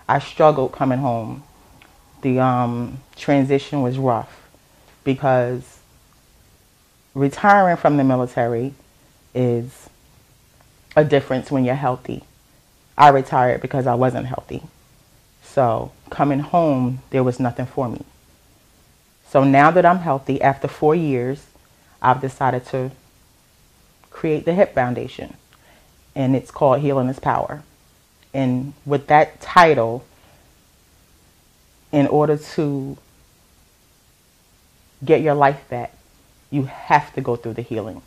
I struggled coming home. The transition was rough because retiring from the military is a difference when you're healthy. I retired because I wasn't healthy. So coming home, there was nothing for me. So now that I'm healthy, after 4 years, I've decided to create the HIP Foundation. And it's called Healing is Power. And with that title, in order to get your life back, you have to go through the healing.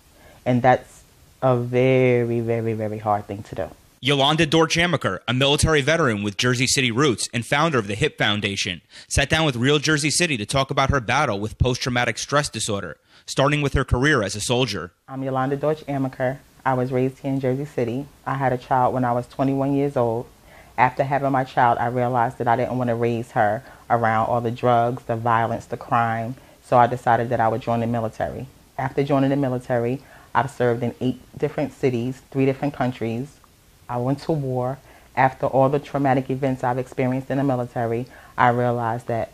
And that's a very, very, very hard thing to do. Yolanda Dortch Amiker, a military veteran with Jersey City roots and founder of the HIP Foundation, sat down with Real Jersey City to talk about her battle with post-traumatic stress disorder, starting with her career as a soldier. I'm Yolanda Dortch Amiker. I was raised here in Jersey City. I had a child when I was 21 years old. After having my child, I realized that I didn't want to raise her around all the drugs, the violence, the crime. So I decided that I would join the military. After joining the military, I've served in 8 different cities, 3 different countries. I went to war. After all the traumatic events I've experienced in the military, I realized that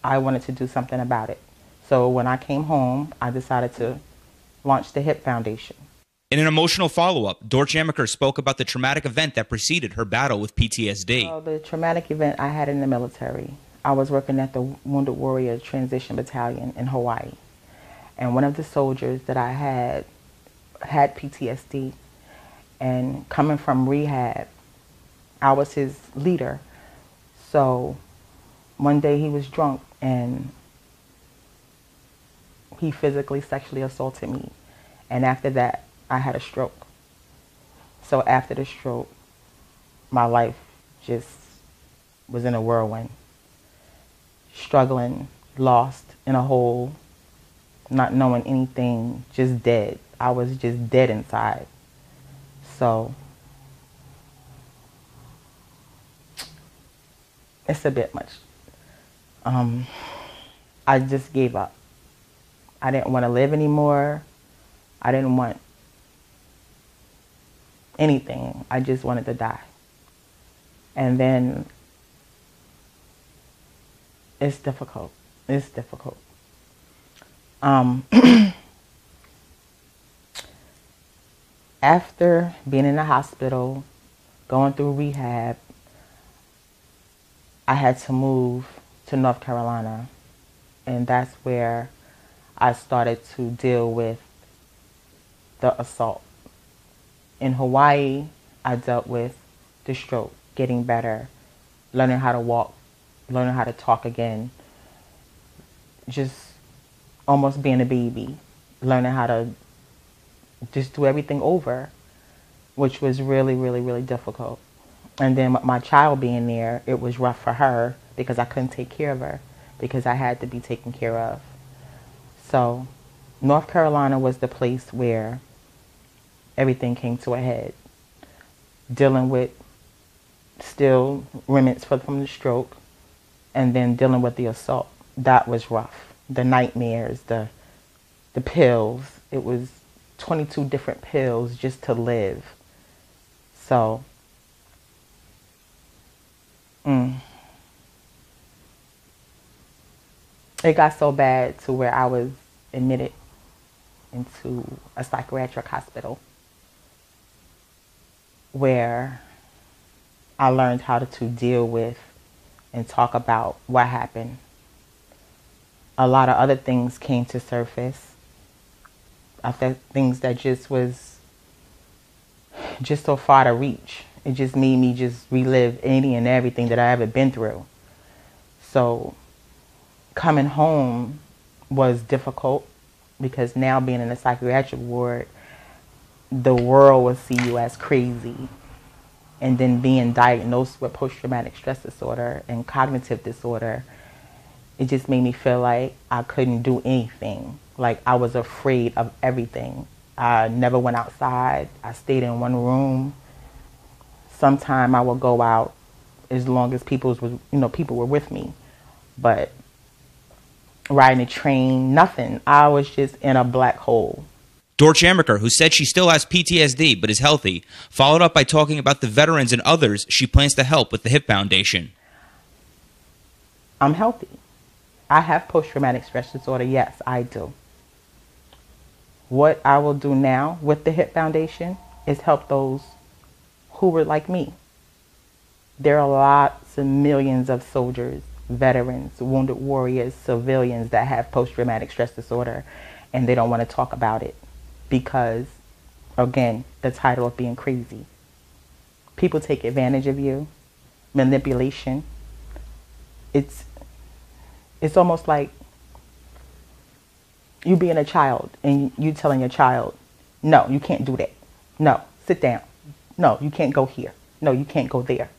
I wanted to do something about it. So when I came home, I decided to launch the HIP Foundation. In an emotional follow-up, Dortch Amiker spoke about the traumatic event that preceded her battle with PTSD. Well, the traumatic event I had in the military, I was working at the Wounded Warrior Transition Battalion in Hawaii. And one of the soldiers that I had PTSD. And coming from rehab, I was his leader. So one day he was drunk and he physically sexually assaulted me. And after that, I had a stroke. So after the stroke, my life just was in a whirlwind. Struggling, lost in a hole, not knowing anything, just dead. I was just dead inside. So it's a bit much. I just gave up. I didn't want to live anymore. I didn't want anything. I just wanted to die. And then it's difficult. It's difficult. After being in the hospital, going through rehab, I had to move to North Carolina. And that's where I started to deal with the assault. In Hawaii, I dealt with the stroke, getting better, learning how to walk, learning how to talk again, just almost being a baby, learning how to just do everything over, which was really, really, really difficult. And then my child being there, it was rough for her because I couldn't take care of her because I had to be taken care of. So North Carolina was the place where everything came to a head. Dealing with still remnants from the stroke and then dealing with the assault. That was rough. The nightmares, the pills. It was 22 different pills just to live. So, it got so bad to where I was admitted into a psychiatric hospital where I learned how to deal with and talk about what happened. A lot of other things came to surface. Things that just was just so far to reach. It just made me just relive any and everything that I ever been through. So coming home was difficult because now being in a psychiatric ward, the world will see you as crazy. And then being diagnosed with post-traumatic stress disorder and cognitive disorder, it just made me feel like I couldn't do anything. Like I was afraid of everything. I never went outside. I stayed in one room. Sometime I would go out as long as people were with me. But riding a train, nothing. I was just in a black hole. Dortch Amiker, who said she still has PTSD but is healthy, followed up by talking about the veterans and others she plans to help with the HIP Foundation. I'm healthy. I have post-traumatic stress disorder. Yes, I do. What I will do now with the HIP Foundation is help those who were like me. There are lots of millions of soldiers, veterans, wounded warriors, civilians that have post-traumatic stress disorder, and they don't want to talk about it because, again, the title of being crazy. People take advantage of you, manipulation. It's almost like you being a child and you telling your child, no, you can't do that. No, sit down. No, you can't go here. No, you can't go there.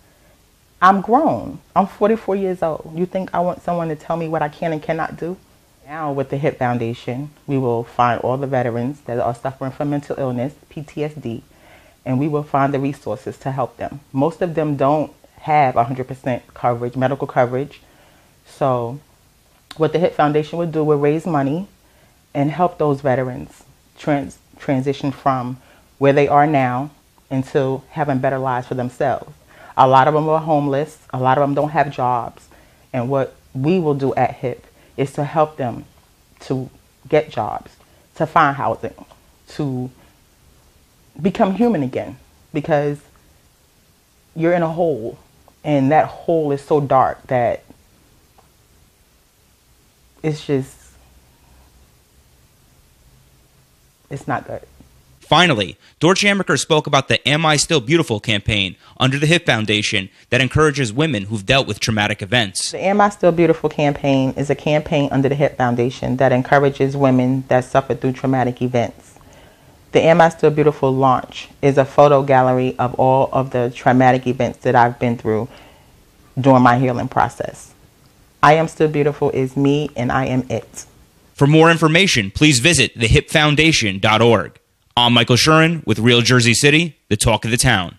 I'm grown. I'm 44 years old. You think I want someone to tell me what I can and cannot do? Now with the HIP Foundation, we will find all the veterans that are suffering from mental illness, PTSD, and we will find the resources to help them. Most of them don't have 100% coverage, medical coverage. So what the HIP Foundation would do would raise money and help those veterans transition from where they are now into having better lives for themselves. A lot of them are homeless. A lot of them don't have jobs. And what we will do at HIP is to help them to get jobs, to find housing, to become human again. Because you're in a hole, and that hole is so dark that it's not good. Finally, Dortch Amiker spoke about the Am I Still Beautiful campaign under the HIP Foundation that encourages women who've dealt with traumatic events. The Am I Still Beautiful campaign is a campaign under the HIP Foundation that encourages women that suffer through traumatic events. The Am I Still Beautiful launch is a photo gallery of all of the traumatic events that I've been through during my healing process. I Am Still Beautiful is me, and I am it. For more information, please visit thehipfoundation.org. I'm Michael Shuren with Real Jersey City, the talk of the town.